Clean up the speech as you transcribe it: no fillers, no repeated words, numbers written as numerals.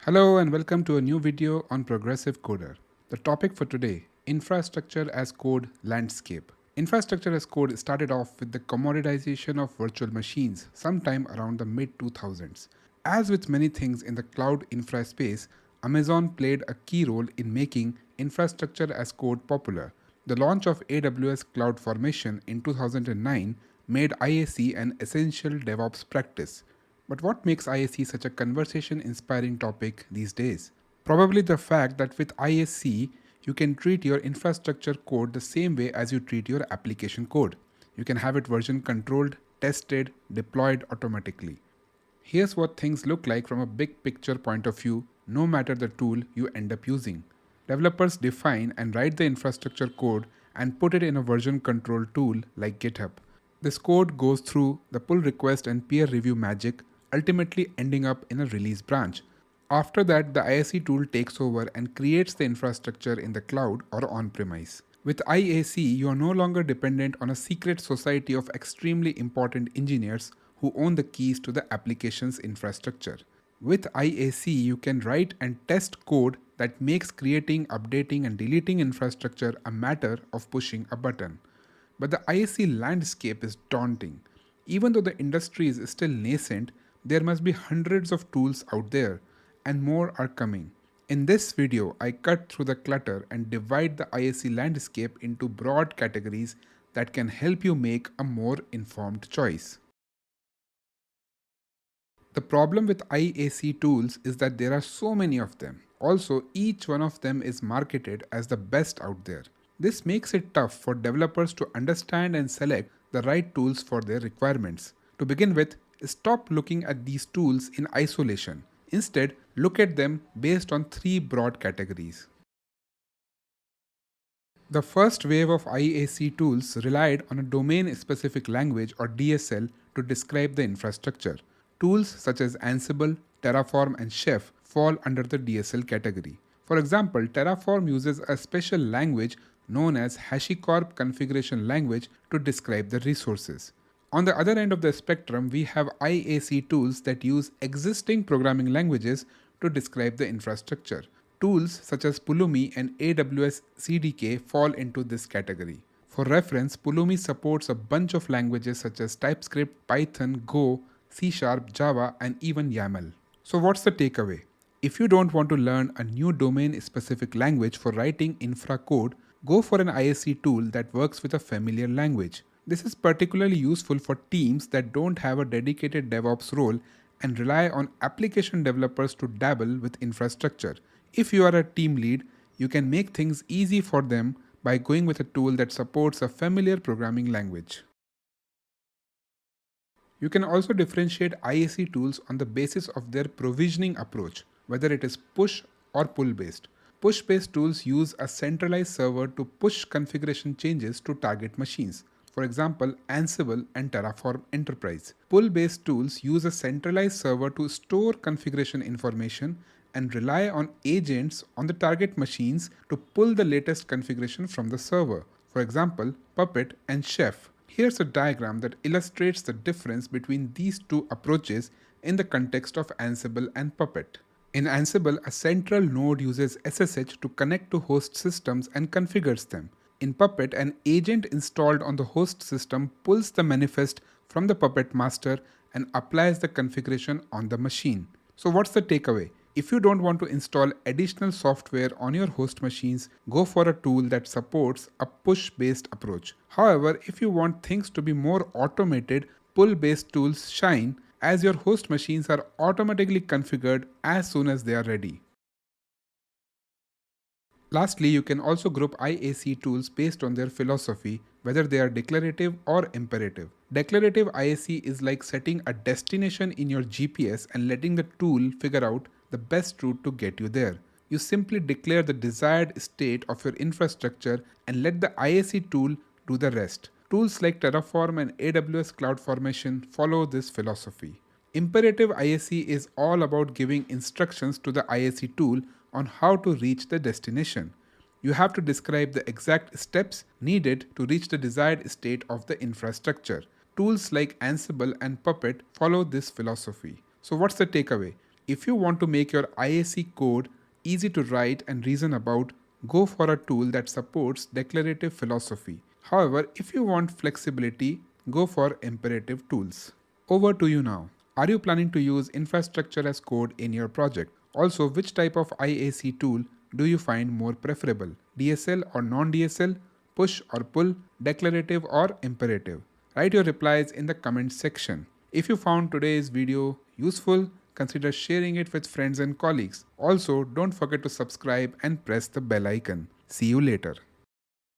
Hello and welcome to a new video on Progressive Coder. The topic for today, Infrastructure as Code Landscape. Infrastructure as Code started off with the commoditization of virtual machines sometime around the mid 2000s. As with many things in the cloud infra space, Amazon played a key role in making infrastructure as code popular. The launch of AWS CloudFormation in 2009 made IaC an essential DevOps practice. But what makes IaC such a conversation inspiring topic these days? Probably the fact that with IaC, you can treat your infrastructure code the same way as you treat your application code. You can have it version controlled, tested, deployed automatically. Here's what things look like from a big picture point of view, no matter the tool you end up using. Developers define and write the infrastructure code and put it in a version control tool like GitHub. This code goes through the pull request and peer review magic, ultimately ending up in a release branch. After that, the IaC tool takes over and creates the infrastructure in the cloud or on-premise. With IaC, you are no longer dependent on a secret society of extremely important engineers who own the keys to the application's infrastructure. With IaC, you can write and test code that makes creating, updating, and deleting infrastructure a matter of pushing a button. But the IaC landscape is daunting. Even though the industry is still nascent, there must be hundreds of tools out there, and more are coming. In this video, I cut through the clutter and divide the IaC landscape into broad categories that can help you make a more informed choice. The problem with IaC tools is that there are so many of them. Also, each one of them is marketed as the best out there. This makes it tough for developers to understand and select the right tools for their requirements. To begin with, stop looking at these tools in isolation. Instead, look at them based on three broad categories. The first wave of IaC tools relied on a domain-specific language or DSL to describe the infrastructure. Tools such as Ansible, Terraform, and Chef fall under the DSL category. For example, Terraform uses a special language known as HashiCorp configuration language to describe the resources. On the other end of the spectrum, we have IaC tools that use existing programming languages to describe the infrastructure. Tools such as Pulumi and AWS CDK fall into this category. For reference, Pulumi supports a bunch of languages such as TypeScript, Python, Go, C#, Java, and even YAML. So what's the takeaway? If you don't want to learn a new domain-specific language for writing infra code, go for an IaC tool that works with a familiar language. This is particularly useful for teams that don't have a dedicated DevOps role and rely on application developers to dabble with infrastructure. If you are a team lead, you can make things easy for them by going with a tool that supports a familiar programming language. You can also differentiate IaC tools on the basis of their provisioning approach, whether it is push or pull based. Push based tools use a centralized server to push configuration changes to target machines. For example, Ansible and Terraform Enterprise. Pull based tools use a centralized server to store configuration information and rely on agents on the target machines to pull the latest configuration from the server. For example, Puppet and Chef. Here's a diagram that illustrates the difference between these two approaches in the context of Ansible and Puppet. In Ansible, a central node uses SSH to connect to host systems and configures them. In Puppet, an agent installed on the host system pulls the manifest from the Puppet master and applies the configuration on the machine. So what's the takeaway? If you don't want to install additional software on your host machines, go for a tool that supports a push-based approach. However, if you want things to be more automated, pull-based tools shine as your host machines are automatically configured as soon as they are ready. Lastly, you can also group IaC tools based on their philosophy, whether they are declarative or imperative. Declarative IaC is like setting a destination in your GPS and letting the tool figure out the best route to get you there. You simply declare the desired state of your infrastructure and let the IaC tool do the rest. Tools like Terraform and AWS CloudFormation follow this philosophy. Imperative IaC is all about giving instructions to the IaC tool on how to reach the destination. You have to describe the exact steps needed to reach the desired state of the infrastructure. Tools like Ansible and Puppet follow this philosophy. So what's the takeaway? If you want to make your IaC code easy to write and reason about, go for a tool that supports declarative philosophy. However, if you want flexibility, go for imperative tools. Over to you now. Are you planning to use infrastructure as code in your project? Also, which type of IaC tool do you find more preferable? DSL or non-DSL? Push or pull? Declarative or imperative? Write your replies in the comments section. If you found today's video useful, consider sharing it with friends and colleagues. Also, don't forget to subscribe and press the bell icon. See you later.